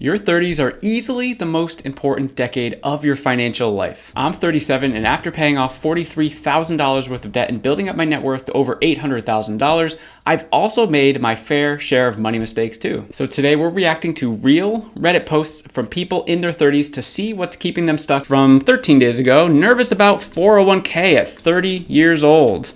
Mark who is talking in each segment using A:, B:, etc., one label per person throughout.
A: Your 30s are easily the most important decade of your financial life. I'm 37, and after paying off $43,000 worth of debt and building up my net worth to over $800,000, I've also made my fair share of money mistakes too. So today we're reacting to real Reddit posts from people in their 30s to see what's keeping them stuck. From 13 days ago, nervous about 401k at 30 years old.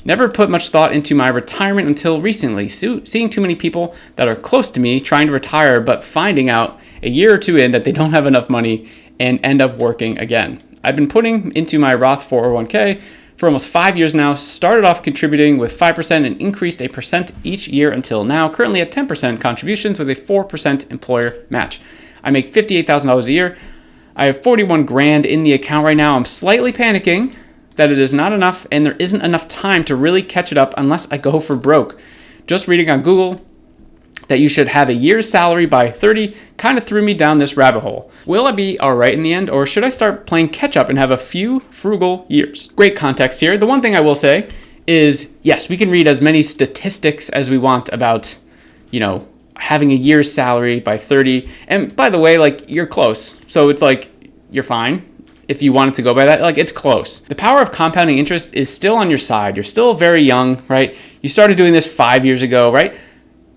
A: Never put much thought into my retirement until recently, seeing too many people that are close to me trying to retire, but finding out a year or two in that they don't have enough money and end up working again. I've been putting into my Roth 401k for almost 5 years now, started off contributing with 5% and increased 1% each year until now, currently at 10% contributions with a 4% employer match. I make $58,000 a year. I have 41 grand in the account right now. I'm slightly panicking that it is not enough and there isn't enough time to really catch it up unless I go for broke. Just reading on Google that you should have a year's salary by 30 kind of threw me down this rabbit hole. Will I be all right in the end, or should I start playing catch up and have a few frugal years? Great context here. The one thing I will say is, yes, we can read as many statistics as we want about, having a year's salary by 30. And by the way, you're close. So it's you're fine. If you wanted to go by that, it's close. The power of compounding interest is still on your side. You're still very young, right? You started doing this 5 years ago, right?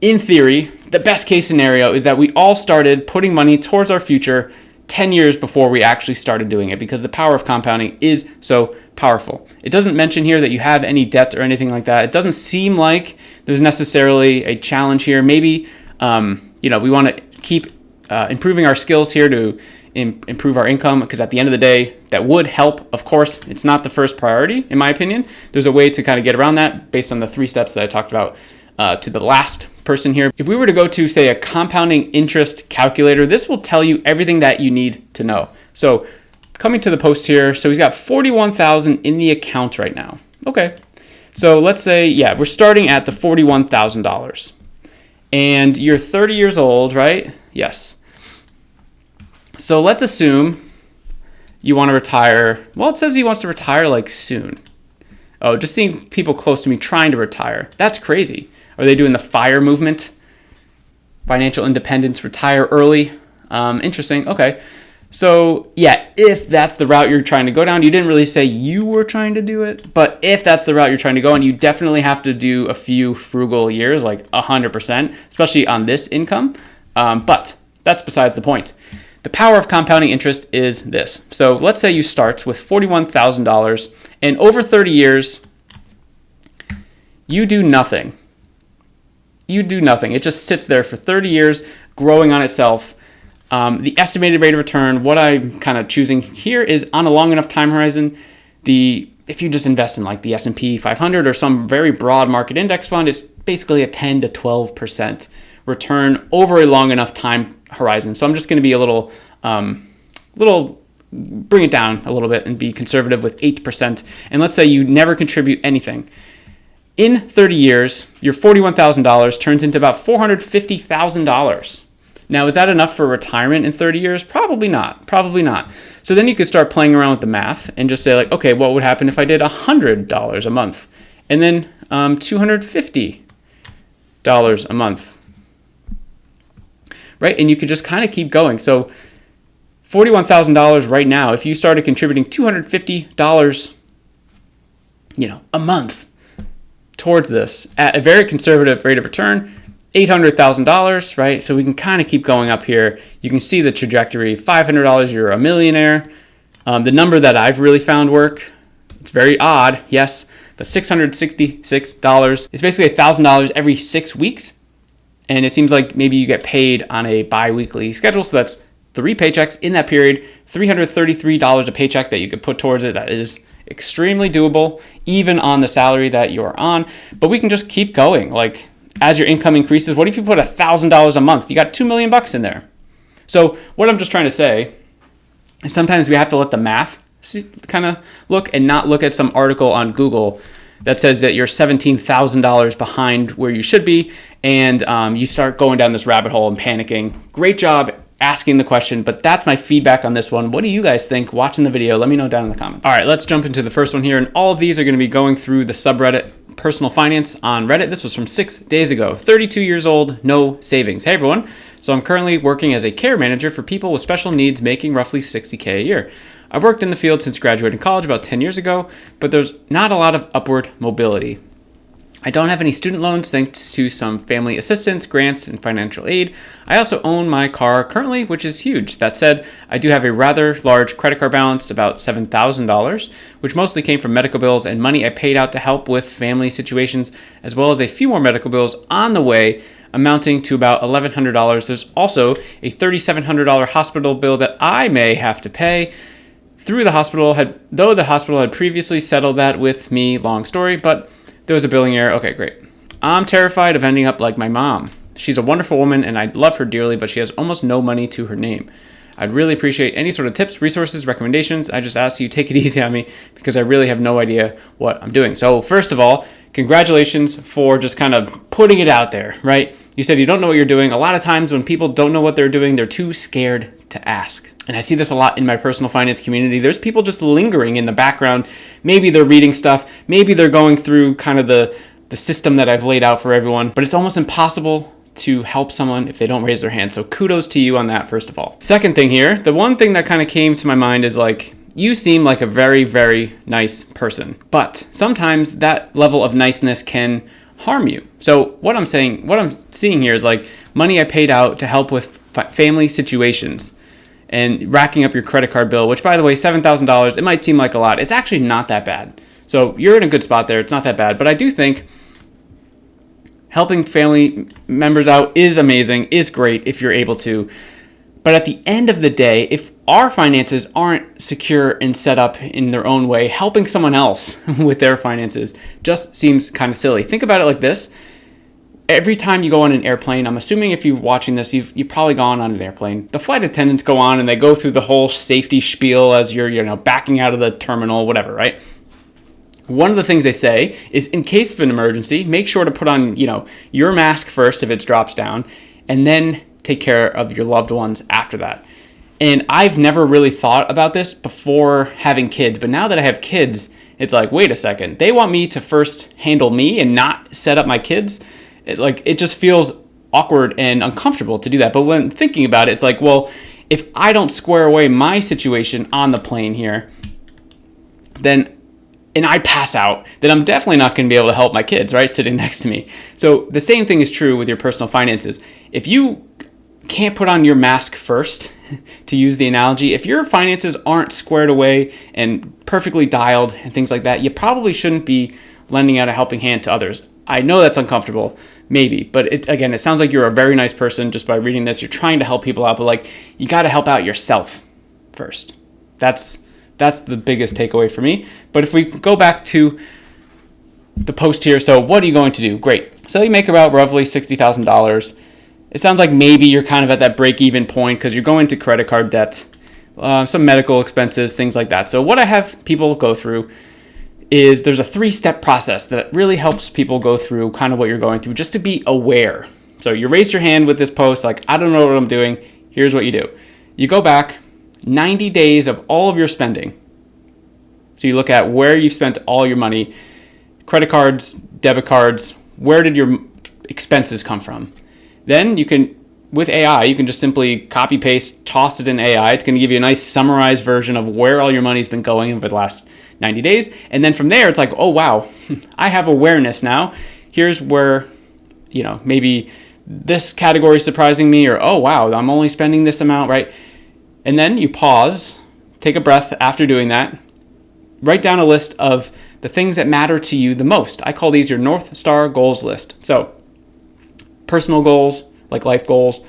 A: In theory, the best case scenario is that we all started putting money towards our future 10 years before we actually started doing it, because the power of compounding is so powerful. It doesn't mention here that you have any debt or anything like that. It doesn't seem like there's necessarily a challenge here. Maybe, we want to keep improving our skills here to improve our income, because at the end of the day, that would help. Of course, it's not the first priority, in my opinion. There's a way to kind of get around that based on the 3 steps that I talked about to the last person here. If we were to go to, say, a compounding interest calculator, this will tell you everything that you need to know. So coming to the post here, so he's got 41,000 in the account right now. Okay, so let's say, we're starting at the $41,000. And you're 30 years old, right? Yes. So let's assume you want to retire. Well, it says he wants to retire soon. Oh, just seeing people close to me trying to retire. That's crazy. Are they doing the FIRE movement? Financial independence, retire early. Interesting. Okay. So if that's the route you're trying to go down, you didn't really say you were trying to do it, but if that's the route you're trying to go, and you definitely have to do a few frugal years, 100%, especially on this income. But that's besides the point. The power of compounding interest is this. So let's say you start with $41,000 and over 30 years, you do nothing. You do nothing. It just sits there for 30 years, growing on itself. The estimated rate of return, what I'm kind of choosing here is on a long enough time horizon. If you just invest in the S&P 500 or some very broad market index fund, it's basically a 10 to 12% return over a long enough time horizon. So I'm just going to be a little bring it down a little bit and be conservative with 8%. And let's say you never contribute anything. In 30 years, your $41,000 turns into about $450,000. Now, is that enough for retirement in 30 years? Probably not. Probably not. So then you could start playing around with the math and just say okay, what would happen if I did $100 a month? And then $250 a month. Right? And you could just kind of keep going. So $41,000 right now, if you started contributing $250, a month towards this at a very conservative rate of return, $800,000, right? So we can kind of keep going up here. You can see the trajectory. $500, you're a millionaire. The number that I've really found work, it's very odd, yes, but $666. It's basically $1,000 every 6 weeks. And it seems like maybe you get paid on a bi-weekly schedule. So that's 3 paychecks in that period, $333 a paycheck that you could put towards it. That is extremely doable, even on the salary that you're on. But we can just keep going. As your income increases, what if you put $1,000 a month? You got $2 million in there. So what I'm just trying to say is sometimes we have to let the math kind of look and not look at some article on Google that says that you're $17,000 behind where you should be, and you start going down this rabbit hole and panicking. Great job asking the question, but that's my feedback on this one. What do you guys think watching the video? Let me know down in the comments. All right, let's jump into the first one here, and all of these are going to be going through the subreddit personal finance on Reddit. This was from 6 days ago. 32 years old, no savings. Hey everyone. So I'm currently working as a care manager for people with special needs, making roughly $60K a year. I've worked in the field since graduating college about 10 years ago, but there's not a lot of upward mobility. I don't have any student loans thanks to some family assistance, grants, and financial aid. I also own my car currently, which is huge. That said, I do have a rather large credit card balance, about $7,000, which mostly came from medical bills and money I paid out to help with family situations, as well as a few more medical bills on the way, amounting to about $1,100. There's also a $3,700 hospital bill that I may have to pay through the hospital, though the hospital had previously settled that with me, long story, but there was a billing error. Okay, great. I'm terrified of ending up like my mom. She's a wonderful woman and I love her dearly, but she has almost no money to her name. I'd really appreciate any sort of tips, resources, recommendations. I just ask you take it easy on me because I really have no idea what I'm doing. So first of all, congratulations for just kind of putting it out there, right? You said you don't know what you're doing. A lot of times when people don't know what they're doing, they're too scared to ask. And I see this a lot in my personal finance community. There's people just lingering in the background. Maybe they're reading stuff. Maybe they're going through kind of the system that I've laid out for everyone. But it's almost impossible to help someone if they don't raise their hand. So kudos to you on that, first of all. Second thing here, the one thing that kind of came to my mind is like, you seem like a very, very nice person. But sometimes that level of niceness can harm you. So what I'm seeing here is like money I paid out to help with family situations and racking up your credit card bill, which by the way, $7,000, it might seem like a lot. It's actually not that bad. So you're in a good spot there. It's not that bad. But I do think helping family members out is amazing, is great if you're able to. But at the end of the day, if our finances aren't secure and set up in their own way, helping someone else with their finances just seems kind of silly. Think about it like this. Every time you go on an airplane, I'm assuming if you're watching this, you've probably gone on an airplane. The flight attendants go on and they go through the whole safety spiel as you're backing out of the terminal, whatever, right? One of the things they say is in case of an emergency, make sure to put on, your mask first if it drops down, and then take care of your loved ones after that. And I've never really thought about this before having kids, but now that I have kids, it's like, wait a second, they want me to first handle me and not set up my kids? It just feels awkward and uncomfortable to do that. But when thinking about it, it's like, well, if I don't square away my situation on the plane here, and I pass out, then I'm definitely not going to be able to help my kids, right, sitting next to me. So the same thing is true with your personal finances. If you can't put on your mask first, to use the analogy, if your finances aren't squared away and perfectly dialed and things like that, you probably shouldn't be lending out a helping hand to others. I know that's uncomfortable, maybe, but it sounds like you're a very nice person just by reading this. You're trying to help people out, but you got to help out yourself first. That's the biggest takeaway for me. But if we go back to the post here, so what are you going to do? Great. So you make about roughly $60,000. It sounds like maybe you're kind of at that break-even point because you're going to credit card debt, some medical expenses, things like that. So what I have people go through is there's a 3-step process that really helps people go through kind of what you're going through just to be aware. So you raise your hand with this post, like, I don't know what I'm doing. Here's what you do. You go back 90 days of all of your spending. So you look at where you've spent all your money, credit cards, debit cards, where did your expenses come from? Then you can, with AI, you can just simply copy, paste, toss it in AI. It's going to give you a nice summarized version of where all your money's been going over the last 90 days. And then from there, it's like, oh, wow, I have awareness now. Here's where, maybe this category is surprising me, or, oh, wow, I'm only spending this amount, right? And then you pause, take a breath after doing that, write down a list of the things that matter to you the most. I call these your North Star goals list. So personal goals, like life goals,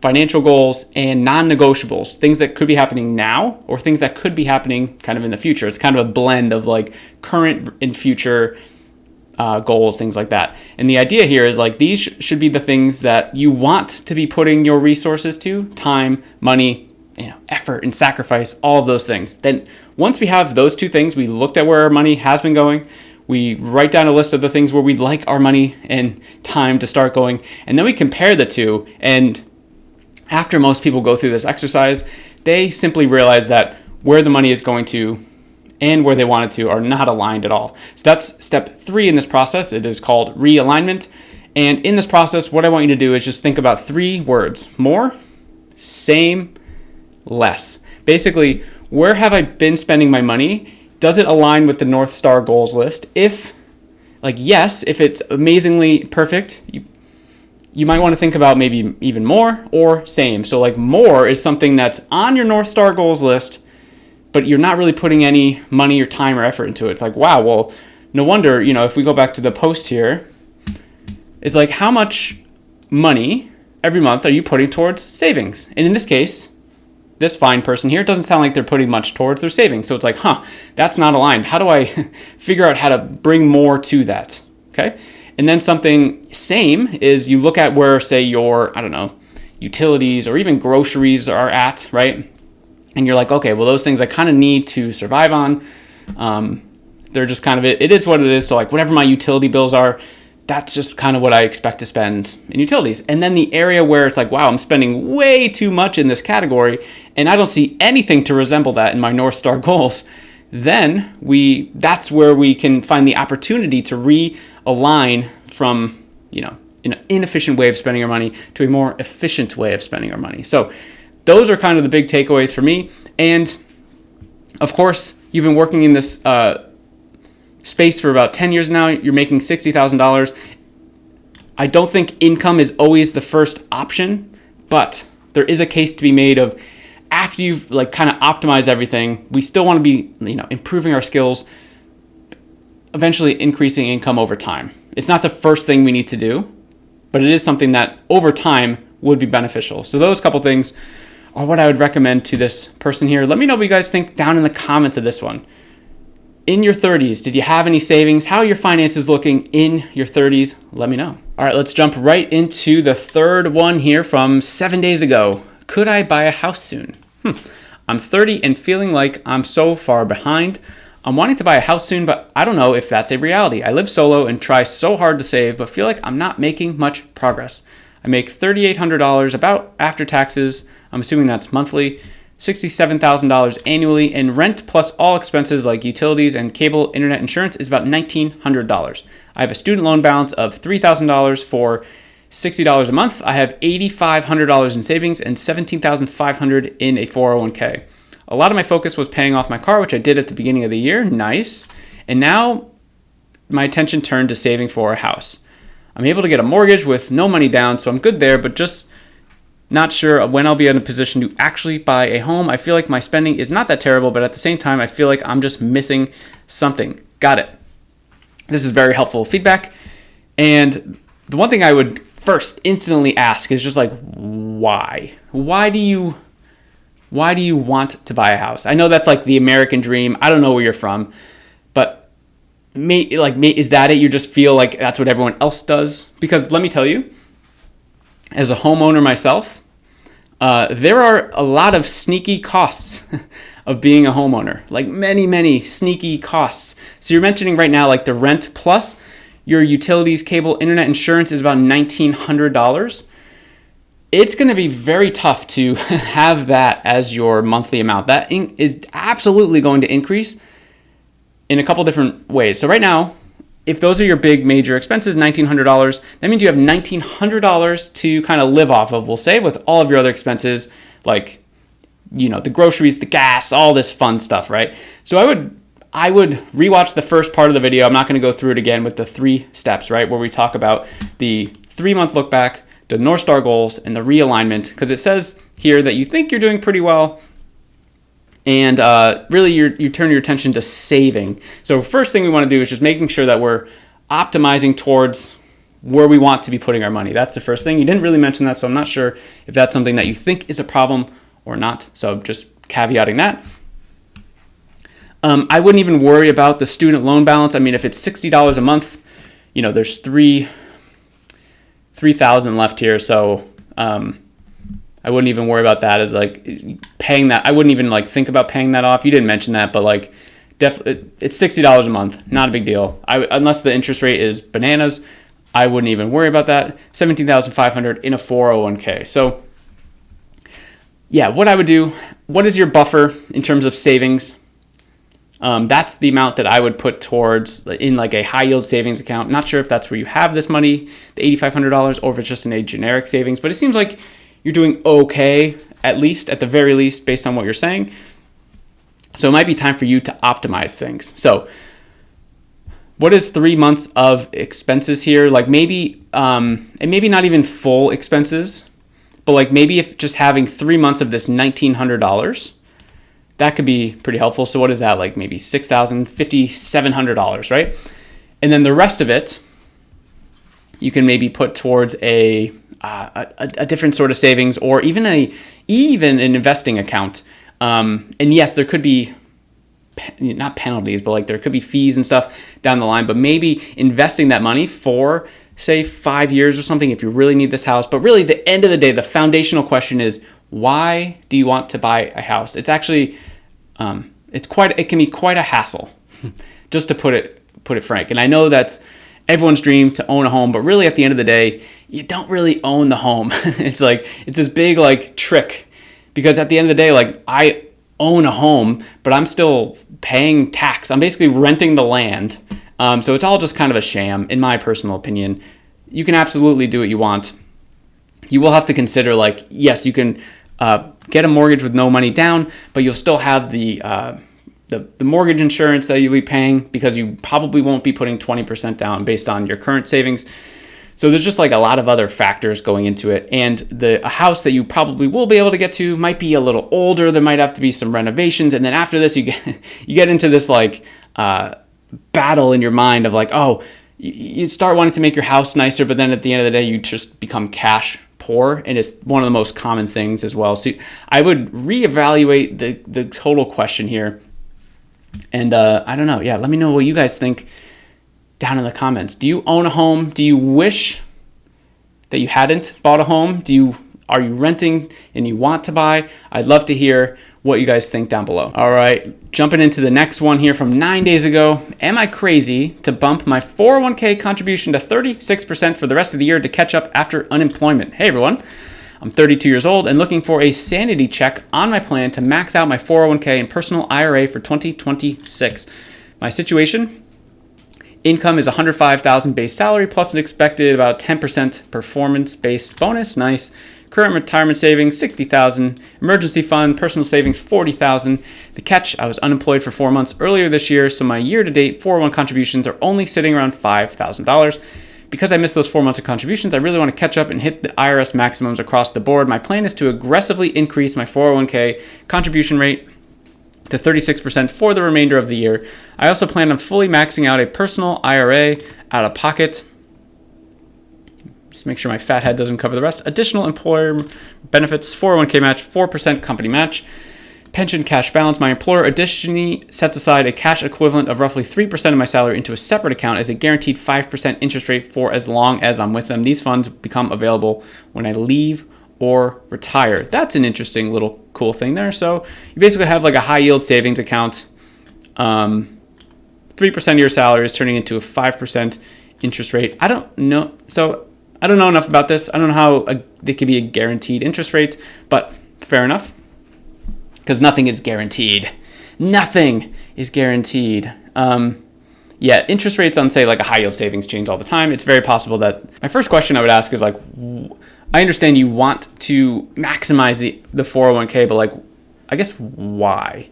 A: financial goals, and non-negotiables, things that could be happening now or things that could be happening kind of in the future. It's kind of a blend of current and future goals, things like that. And the idea here is these should be the things that you want to be putting your resources to: time, money, effort, and sacrifice, all of those things. Then once we have those two things, we looked at where our money has been going, we write down a list of the things where we'd like our money and time to start going, and then we compare the two. And after most people go through this exercise, they simply realize that where the money is going to and where they want it to are not aligned at all. So that's step 3 in this process. It is called realignment. And in this process, what I want you to do is just think about 3 words: more, same, less. Basically, where have I been spending my money? Does it align with the North Star goals list? If yes, if it's amazingly perfect, you might want to think about maybe even more or same. So more is something that's on your North Star goals list, but you're not really putting any money or time or effort into it. It's wow, well, no wonder, if we go back to the post here, it's how much money every month are you putting towards savings? And in this case, this fine person here, it doesn't sound like they're putting much towards their savings. So it's that's not aligned. How do I figure out how to bring more to that? Okay. And then something same is you look at where, say, your, utilities or even groceries are at, right? And you're okay, well, those things I kind of need to survive on. They're just kind of, it is what it is. So whatever my utility bills are, that's just kind of what I expect to spend in utilities. And then the area where it's wow, I'm spending way too much in this category and I don't see anything to resemble that in my North Star goals, then that's where we can find the opportunity to realign from, an inefficient way of spending our money to a more efficient way of spending our money. So those are kind of the big takeaways for me. And of course, you've been working in this space for about 10 years now. You're making $60,000. I don't think income is always the first option, but there is a case to be made of after you've kind of optimized everything, we still want to be, improving our skills, eventually increasing income over time. It's not the first thing we need to do, but it is something that over time would be beneficial. So those couple things are what I would recommend to this person here. Let me know what you guys think down in the comments of this one. In your 30s, did you have any savings? How are your finances looking in your 30s? Let me know. All right, let's jump right into the third one here from 7 days ago. Could I buy a house soon? I'm 30 and feeling like I'm so far behind. I'm wanting to buy a house soon, but I don't know if that's a reality. I live solo and try so hard to save, but feel like I'm not making much progress. I make $3,800 about after taxes. I'm assuming that's monthly. $67,000 annually, and rent plus all expenses like utilities and cable, internet, insurance is about $1,900. I have a student loan balance of $3,000 for $60 a month. I have $8,500 in savings and $17,500 in a 401k. A lot of my focus was paying off my car, which I did at the beginning of the year. Nice. And now my attention turned to saving for a house. I'm able to get a mortgage with no money down, so I'm good there, but just not sure when I'll be in a position to actually buy a home. I feel like my spending is not that terrible, but at the same time, I feel like I'm just missing something. Got it. This is very helpful feedback. And the one thing I would first instantly ask is just why? Why do you want to buy a house? I know that's the American dream. I don't know where you're from, but is that it? You just feel like that's what everyone else does? Because let me tell you, as a homeowner myself, there are a lot of sneaky costs of being a homeowner, many sneaky costs. So you're mentioning right now, the rent plus your utilities, cable, internet, insurance is about $1,900. It's going to be very tough to have that as your monthly amount. That is absolutely going to increase in a couple different ways. So right now, if those are your big major expenses, $1,900, that means you have $1,900 to kind of live off of, we'll say, with all of your other expenses, the groceries, the gas, all this fun stuff, right? So I would rewatch the first part of the video. I'm not going to go through it again with the 3 steps, right, where we talk about the 3-month look back, the North Star goals, and the realignment, because it says here that you think you're doing pretty well, and really you turn your attention to saving. So first thing we want to do is just making sure that we're optimizing towards where we want to be putting our money. That's the first thing. You didn't really mention that, so I'm not sure if that's something that you think is a problem or not. So just caveating that. I wouldn't even worry about the student loan balance. I mean, if it's $60 a month, there's $3,000 left here. So I wouldn't even worry about that as paying that. I wouldn't even think about paying that off. You didn't mention that, but it's $60 a month. Not a big deal. Unless the interest rate is bananas, I wouldn't even worry about that. $17,500 in a 401k. So yeah, what I would do, what is your buffer in terms of savings? That's the amount that I would put towards in like a high yield savings account. Not sure if that's where you have this money, the $8,500, or if it's just in a generic savings, but it seems like you're doing okay, at least, at the very least, based on what you're saying. So it might be time for you to optimize things. So what is 3 months of expenses here? Like maybe, and maybe not even full expenses, but like maybe if just having 3 months of this $1,900, that could be pretty helpful. So what is that? Like maybe $6,000, $5,700, right? And then the rest of it, you can maybe put towards a different sort of savings, or even an investing account. And yes, there could be not penalties, but like there could be fees and stuff down the line, but maybe investing that money for say 5 years or something if you really need this house. But really, the end of the day, the foundational question is, why do you want to buy a house? It's actually it can be quite a hassle, just to put it frank. And I know that's everyone's dream to own a home, but really at the end of the day, you don't really own the home. It's this big like trick, because at the end of the day, like I own a home, but I'm still paying tax. I'm basically renting the land. So it's all just kind of a sham, in my personal opinion. You can absolutely do what you want. You will have to consider, like, yes, you can get a mortgage with no money down, but you'll still have the mortgage insurance that you'll be paying, because you probably won't be putting 20% down based on your current savings. So there's just like a lot of other factors going into it. And a house that you probably will be able to get to might be a little older. There might have to be some renovations. And then after this, you get into this like battle in your mind of like, oh, you start wanting to make your house nicer, but then at the end of the day, you just become cash poor. And it's one of the most common things as well. So I would reevaluate the total question here. And I don't know. Yeah, let me know what you guys think down in the comments. Do you own a home? Do you wish that you hadn't bought a home? Are you renting and you want to buy? I'd love to hear what you guys think down below. All right, jumping into the next one here from 9 days ago. Am I crazy to bump my 401k contribution to 36% for the rest of the year to catch up after unemployment? Hey everyone, I'm 32 years old and looking for a sanity check on my plan to max out my 401k and personal IRA for 2026. My situation: income is $105,000 base salary plus an expected about 10% performance-based bonus. Nice. Current retirement savings $60,000. Emergency fund, personal savings $40,000. The catch: I was unemployed for 4 months earlier this year, so my year-to-date 401 contributions are only sitting around $5,000. Because I missed those 4 months of contributions, I really want to catch up and hit the IRS maximums across the board. My plan is to aggressively increase my 401k contribution rate to 36% for the remainder of the year. I also plan on fully maxing out a personal IRA out of pocket. Just make sure my fat head doesn't cover the rest. Additional employer benefits: 401k match, 4% company match. Pension cash balance: my employer additionally sets aside a cash equivalent of roughly 3% of my salary into a separate account as a guaranteed 5% interest rate for as long as I'm with them. These funds become available when I leave or retire. That's an interesting little cool thing there. So you basically have like a high yield savings account. 3% of your salary is turning into a 5% interest rate. I don't know enough about this. I don't know how they could be a guaranteed interest rate, but fair enough, because nothing is guaranteed. Nothing is guaranteed. Yeah, interest rates on, say, like a high yield savings change all the time. It's very possible that my first question I would ask is like, I understand you want to maximize the 401k, but like, I guess why?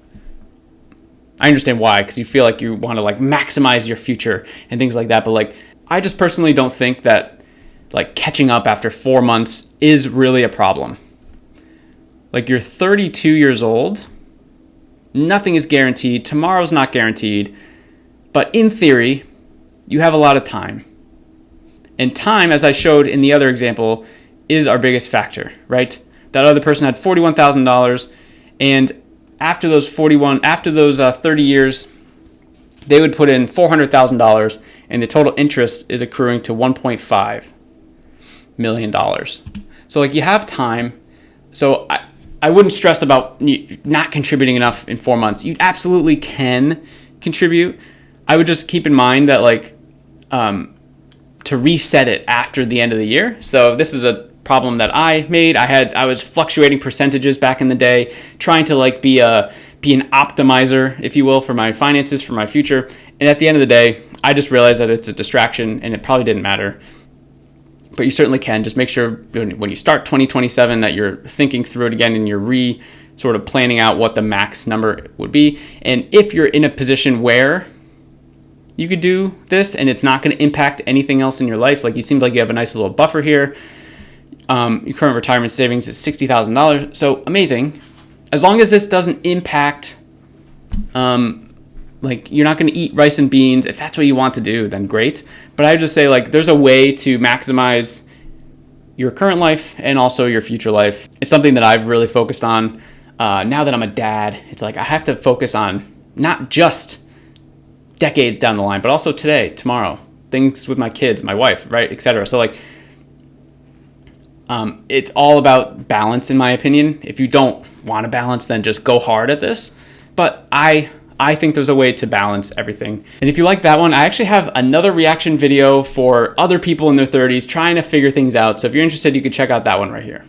A: I understand why, because you feel like you want to like maximize your future and things like that. But like, I just personally don't think that like catching up after 4 months is really a problem. Like, you're 32 years old. Nothing is guaranteed. Tomorrow's not guaranteed. But in theory, you have a lot of time. And time, as I showed in the other example, is our biggest factor, right? That other person had $41,000, and after those 30 years, they would put in $400,000, and the total interest is accruing to $1.5 million. So like, you have time. So I wouldn't stress about not contributing enough in 4 months. You absolutely can contribute. I would just keep in mind that like to reset it after the end of the year. So this is problem that I made. I was fluctuating percentages back in the day, trying to like be an optimizer, if you will, for my finances, for my future. And at the end of the day, I just realized that it's a distraction and it probably didn't matter. But you certainly can. Just make sure when you start 2027 that you're thinking through it again and you're sort of planning out what the max number would be. And if you're in a position where you could do this and it's not going to impact anything else in your life, like you seem like you have a nice little buffer here. Your current retirement savings is $60,000. So amazing. As long as this doesn't impact, like you're not going to eat rice and beans. If that's what you want to do, then great. But I would just say like there's a way to maximize your current life and also your future life. It's something that I've really focused on. Now that I'm a dad, it's like I have to focus on not just decades down the line, but also today, tomorrow, things with my kids, my wife, right, etc. So like, it's all about balance, in my opinion. If you don't want to balance, then just go hard at this. But I think there's a way to balance everything. And if you like that one, I actually have another reaction video for other people in their 30s trying to figure things out. So if you're interested, you can check out that one right here.